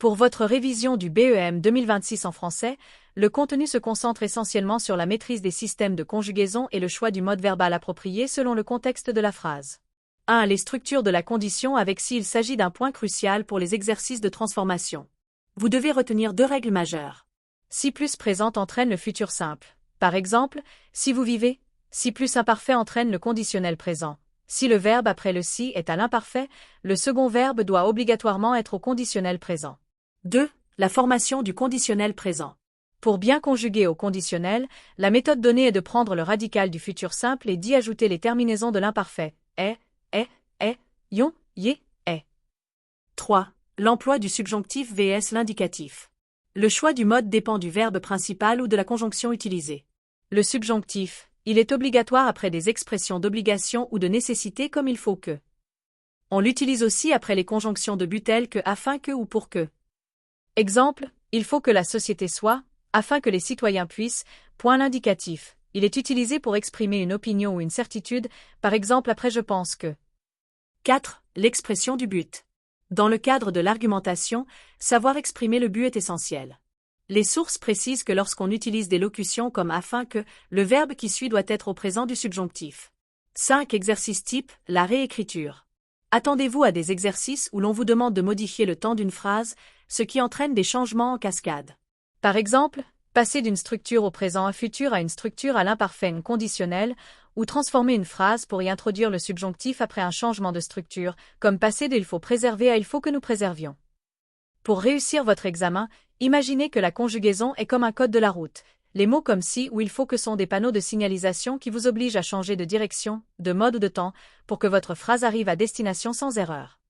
Pour votre révision du BEM 2026 en français, le contenu se concentre essentiellement sur la maîtrise des systèmes de conjugaison et le choix du mode verbal approprié selon le contexte de la phrase. 1. Les structures de la condition avec si il s'agit d'un point crucial pour les exercices de transformation. Vous devez retenir 2 règles majeures. Si plus présente entraîne le futur simple. Par exemple, si vous vivez, si plus imparfait entraîne le conditionnel présent. Si le verbe après le si est à l'imparfait, le second verbe doit obligatoirement être au conditionnel présent. 2. La formation du conditionnel présent. Pour bien conjuguer au conditionnel, la méthode donnée est de prendre le radical du futur simple et d'y ajouter les terminaisons de l'imparfait est, yon, yé, est. 3. L'emploi du subjonctif vs l'indicatif. Le choix du mode dépend du verbe principal ou de la conjonction utilisée. Le subjonctif, il est obligatoire après des expressions d'obligation ou de nécessité comme il faut que. On l'utilise aussi après les conjonctions de but telles que afin que ou pour que. Exemple, il faut que la société soit, afin que les citoyens puissent, point l'indicatif. Il est utilisé pour exprimer une opinion ou une certitude, par exemple après je pense que. 4. L'expression du but. Dans le cadre de l'argumentation, savoir exprimer le but est essentiel. Les sources précisent que lorsqu'on utilise des locutions comme afin que, le verbe qui suit doit être au présent du subjonctif. 5. Exercice type, la réécriture. Attendez-vous à des exercices où l'on vous demande de modifier le temps d'une phrase, ce qui entraîne des changements en cascade. Par exemple, passer d'une structure au présent à futur à une structure à l'imparfait conditionnel, ou transformer une phrase pour y introduire le subjonctif après un changement de structure, comme passer de il faut préserver à il faut que nous préservions. Pour réussir votre examen, imaginez que la conjugaison est comme un code de la route. Les mots comme si ou il faut que sont des panneaux de signalisation qui vous obligent à changer de direction, de mode ou de temps, pour que votre phrase arrive à destination sans erreur.